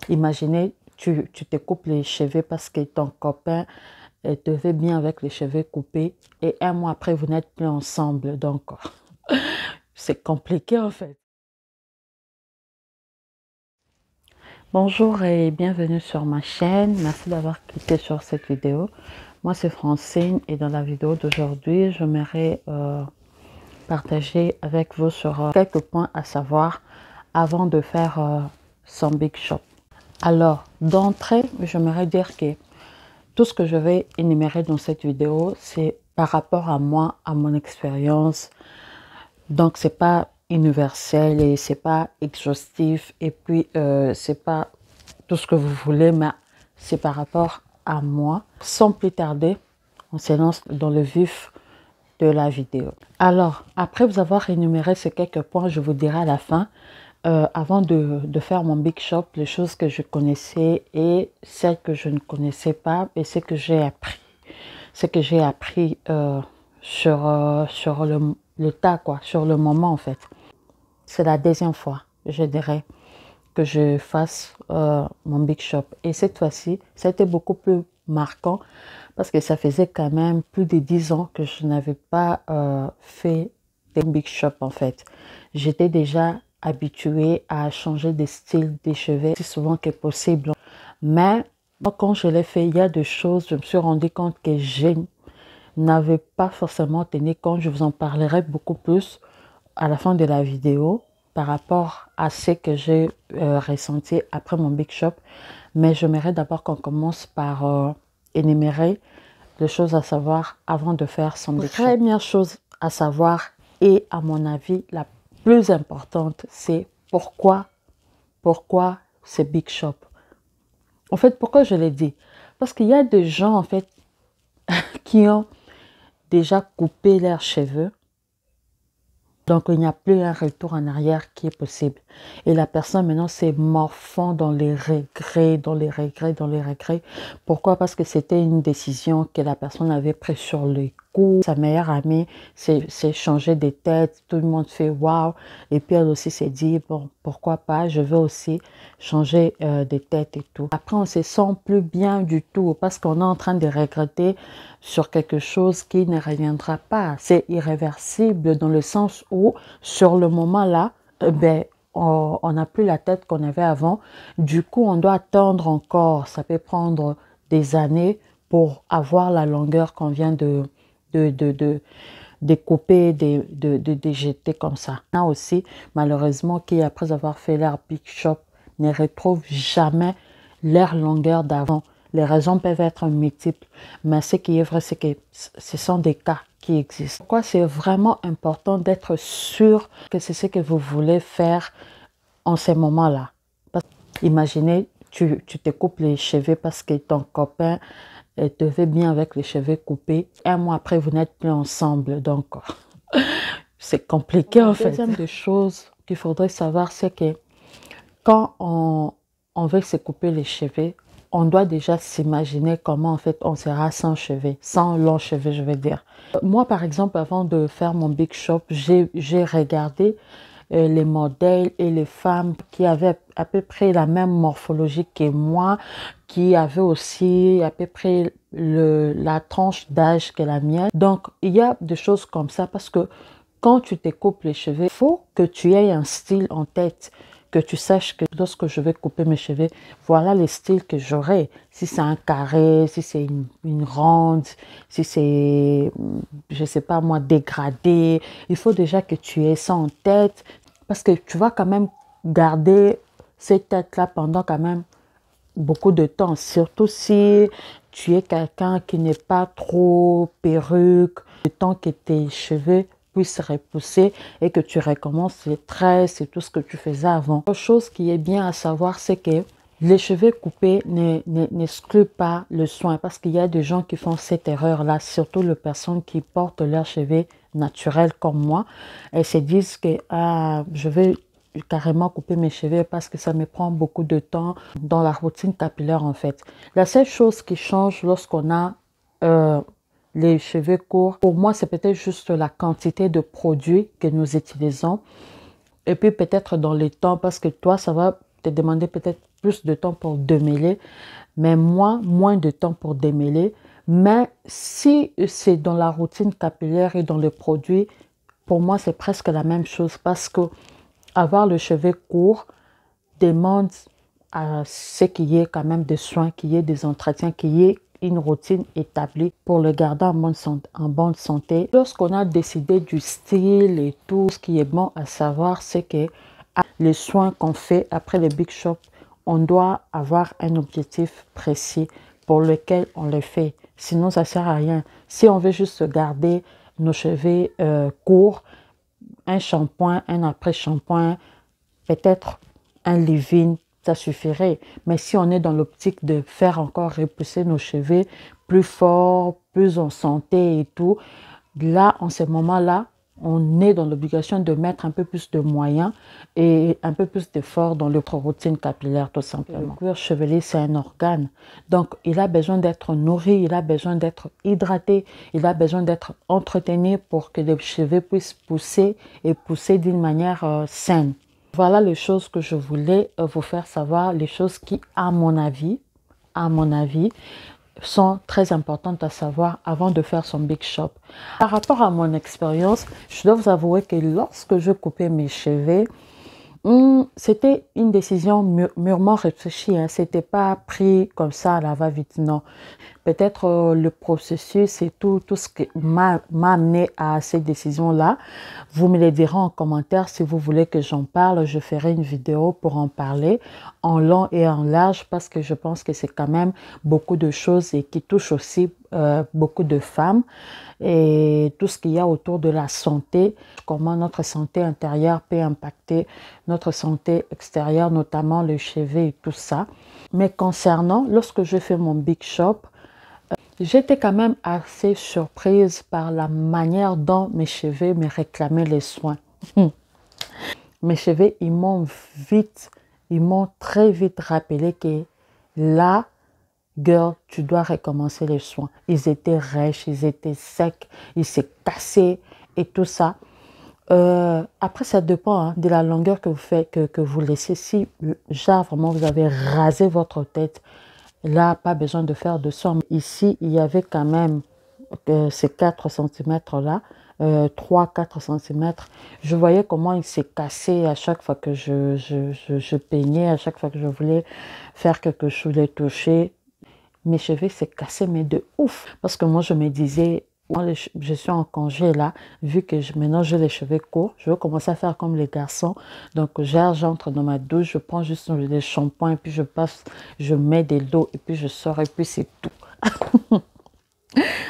Imaginez, tu te coupes les cheveux parce que ton copain te fait bien avec les cheveux coupés et un mois après, vous n'êtes plus ensemble. Donc, c'est compliqué en fait. Bonjour et bienvenue sur ma chaîne. Merci d'avoir cliqué sur cette vidéo. Moi, c'est Francine et dans la vidéo d'aujourd'hui, j'aimerais partager avec vous sur quelques points à savoir avant de faire son Big Shop. Alors, d'entrée, j'aimerais dire que tout ce que je vais énumérer dans cette vidéo, c'est par rapport à moi, à mon expérience. Donc, c'est pas universel et c'est pas exhaustif et puis c'est pas tout ce que vous voulez, mais c'est par rapport à moi. Sans plus tarder, on se lance dans le vif de la vidéo. Alors, après vous avoir énuméré ces quelques points, je vous dirai à la fin, avant de faire mon Big Shop, les choses que je connaissais et celles que je ne connaissais pas et ce que j'ai appris. Ce que j'ai appris sur le tas, quoi, sur le moment en fait. C'est la deuxième fois, je dirais, que je fasse mon Big Shop. Et cette fois-ci, ça a été beaucoup plus marquant parce que ça faisait quand même plus de 10 ans que je n'avais pas fait des Big Shop en fait. J'étais déjà habituée à changer de style des cheveux si souvent que possible. Mais quand je l'ai fait, il y a des choses, je me suis rendu compte que je n'avais pas forcément tenu compte. Je vous en parlerai beaucoup plus à la fin de la vidéo par rapport à ce que j'ai ressenti après mon Big Shop. Mais j'aimerais d'abord qu'on commence par énumérer les choses à savoir avant de faire son Big Shop. La première chose à savoir et à mon avis la plus importante, c'est pourquoi c'est Big Shop. En fait, pourquoi je l'ai dit? Parce qu'il y a des gens en fait qui ont déjà coupé leurs cheveux. Donc, il n'y a plus un retour en arrière qui est possible. Et la personne, maintenant, s'est morfond dans les regrets, dans les regrets, dans les regrets. Pourquoi? Parce que c'était une décision que la personne avait prise sur le coup. Sa meilleure amie s'est changé de tête. Tout le monde fait waouh. Et puis, elle aussi s'est dit, bon, pourquoi pas? Je veux aussi changer de tête et tout. Après, on ne se sent plus bien du tout parce qu'on est en train de regretter sur quelque chose qui ne reviendra pas. C'est irréversible dans le sens où, sur le moment là, on n'a plus la tête qu'on avait avant. Du coup, on doit attendre encore. Ça peut prendre des années pour avoir la longueur qu'on vient de couper, de jeter comme ça. Il y en a aussi, malheureusement, qui, après avoir fait leur Big Shop, ne retrouvent jamais leur longueur d'avant. Les raisons peuvent être multiples, mais ce qui est vrai, c'est que ce sont des cas qui existent. Pourquoi c'est vraiment important d'être sûr que c'est ce que vous voulez faire en ces moments-là? Imaginez, tu te coupes les cheveux parce que ton copain te fait bien avec les cheveux coupés. Un mois après, vous n'êtes plus ensemble. Donc, c'est compliqué en fait. La deuxième des choses qu'il faudrait savoir, c'est que quand on veut se couper les cheveux, on doit déjà s'imaginer comment en fait on sera sans cheveux, sans longs cheveux, je veux dire. Moi, par exemple, avant de faire mon Big Shop, j'ai regardé les modèles et les femmes qui avaient à peu près la même morphologie que moi, qui avaient aussi à peu près la tranche d'âge que la mienne. Donc, il y a des choses comme ça parce que quand tu te coupes les cheveux, il faut que tu aies un style en tête, que tu saches que lorsque je vais couper mes cheveux, voilà le style que j'aurai. Si c'est un carré, si c'est une ronde, si c'est, je sais pas moi, dégradé. Il faut déjà que tu aies ça en tête parce que tu vas quand même garder cette tête-là pendant quand même beaucoup de temps. Surtout si tu es quelqu'un qui n'est pas trop perruque, le temps que tes cheveux puisse repousser et que tu recommences les tresses et tout ce que tu faisais avant. Autre chose qui est bien à savoir, c'est que les cheveux coupés n'excluent pas le soin parce qu'il y a des gens qui font cette erreur-là, surtout les personnes qui portent leurs cheveux naturels comme moi. Elles se disent que je vais carrément couper mes cheveux parce que ça me prend beaucoup de temps dans la routine capillaire en fait. La seule chose qui change lorsqu'on a les cheveux courts, pour moi, c'est peut-être juste la quantité de produits que nous utilisons. Et puis peut-être dans le temps, parce que toi, ça va te demander peut-être plus de temps pour démêler, mais moi, moins de temps pour démêler. Mais si c'est dans la routine capillaire et dans le produit, pour moi, c'est presque la même chose parce que avoir le cheveu court demande à ce qu'il y ait quand même des soins, qu'il y ait des entretiens, qu'il y ait une routine établie pour le garder en bonne santé. Lorsqu'on a décidé du style et tout, ce qui est bon à savoir, c'est que les soins qu'on fait après le Big Shop, on doit avoir un objectif précis pour lequel on le fait. Sinon, ça ne sert à rien. Si on veut juste garder nos cheveux courts, un shampoing, un après-shampoing, peut-être un leave-in, ça suffirait. Mais si on est dans l'optique de faire encore repousser nos cheveux plus forts, plus en santé et tout, là, en ce moment-là, on est dans l'obligation de mettre un peu plus de moyens et un peu plus d'efforts dans notre routine capillaire, tout simplement. Le cuir chevelu, c'est un organe. Donc, il a besoin d'être nourri, il a besoin d'être hydraté, il a besoin d'être entretenu pour que les cheveux puissent pousser et pousser d'une manière saine. Voilà les choses que je voulais vous faire savoir, les choses qui, à mon avis, sont très importantes à savoir avant de faire son Big Shop. Par rapport à mon expérience, je dois vous avouer que lorsque je coupais mes cheveux, c'était une décision mûrement réfléchie. Hein. C'était pas pris comme ça à la va-vite, non. Peut-être le processus et tout ce qui m'a amené à ces décisions-là. Vous me les direz en commentaire si vous voulez que j'en parle. Je ferai une vidéo pour en parler en long et en large parce que je pense que c'est quand même beaucoup de choses et qui touchent aussi beaucoup de femmes et tout ce qu'il y a autour de la santé, comment notre santé intérieure peut impacter notre santé extérieure, notamment les cheveux et tout ça. Mais concernant, lorsque je fais mon Big Shop, j'étais quand même assez surprise par la manière dont mes cheveux me réclamaient les soins. Mes cheveux, ils m'ont très vite rappelé que là, girl, tu dois recommencer les soins. Ils étaient rêches, ils étaient secs, ils s'est cassés et tout ça. Après, ça dépend hein, de la longueur que vous faites, que vous laissez. Si, genre, vraiment, vous avez rasé votre tête, là, pas besoin de faire de soins. Ici, il y avait quand même ces 4 cm-là, 3-4 cm. Je voyais comment il s'est cassé à chaque fois que je peignais, à chaque fois que je voulais faire quelque chose, les toucher. Mes cheveux s'est cassé, mais de ouf. Parce que moi, je me disais, je suis en congé là, vu que maintenant j'ai les cheveux courts, je veux commencer à faire comme les garçons. Donc, j'entre dans ma douche, je prends juste les shampoings, et puis je passe, je mets de l'eau, et puis je sors, et puis c'est tout.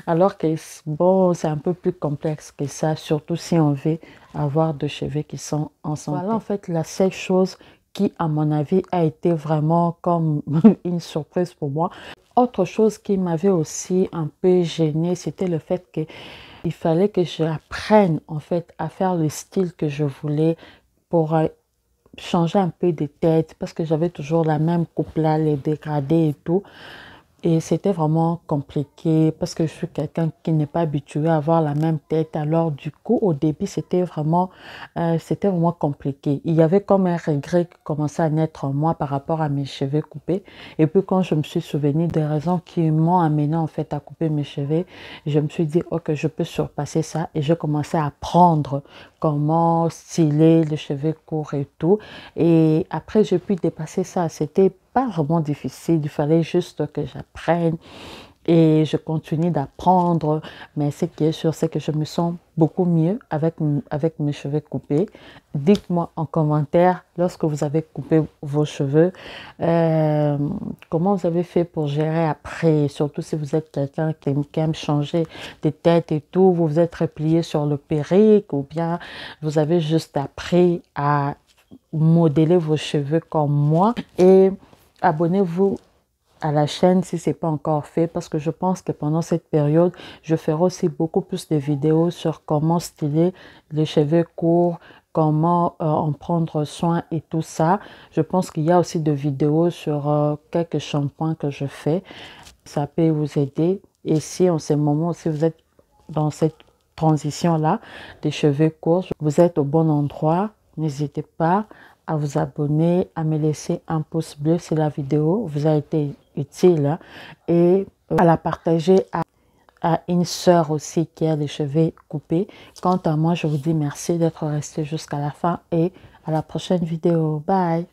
Alors que, bon, c'est un peu plus complexe que ça, surtout si on veut avoir des cheveux qui sont en santé. Voilà, en fait, la seule chose qui, à mon avis, a été vraiment comme une surprise pour moi. Autre chose qui m'avait aussi un peu gênée, c'était le fait qu'il fallait que j'apprenne en fait à faire le style que je voulais pour changer un peu de tête parce que j'avais toujours la même coupe là, les dégradés et tout. Et c'était vraiment compliqué parce que je suis quelqu'un qui n'est pas habitué à avoir la même tête. Alors du coup, au début, c'était vraiment compliqué. Il y avait comme un regret qui commençait à naître en moi par rapport à mes cheveux coupés. Et puis quand je me suis souvenu des raisons qui m'ont amené en fait à couper mes cheveux, je me suis dit, ok, je peux surpasser ça. Et j'ai commencé à apprendre comment styler les cheveux courts et tout. Et après, j'ai pu dépasser ça. C'était pas vraiment difficile, il fallait juste que j'apprenne et je continue d'apprendre, mais ce qui est sûr, c'est que je me sens beaucoup mieux avec mes cheveux coupés. Dites-moi en commentaire, lorsque vous avez coupé vos cheveux, comment vous avez fait pour gérer après, surtout si vous êtes quelqu'un qui aime changer de tête et tout, vous vous êtes replié sur le perruque ou bien vous avez juste appris à modeler vos cheveux comme moi. Et abonnez-vous à la chaîne si ce n'est pas encore fait parce que je pense que pendant cette période, je ferai aussi beaucoup plus de vidéos sur comment styler les cheveux courts, comment en prendre soin et tout ça. Je pense qu'il y a aussi des vidéos sur quelques shampoings que je fais. Ça peut vous aider. Et si en ce moment, si vous êtes dans cette transition-là des cheveux courts, vous êtes au bon endroit. N'hésitez pas à vous abonner, à me laisser un pouce bleu si la vidéo vous a été utile et à la partager à une sœur aussi qui a les cheveux coupés. Quant à moi, je vous dis merci d'être resté jusqu'à la fin et à la prochaine vidéo. Bye!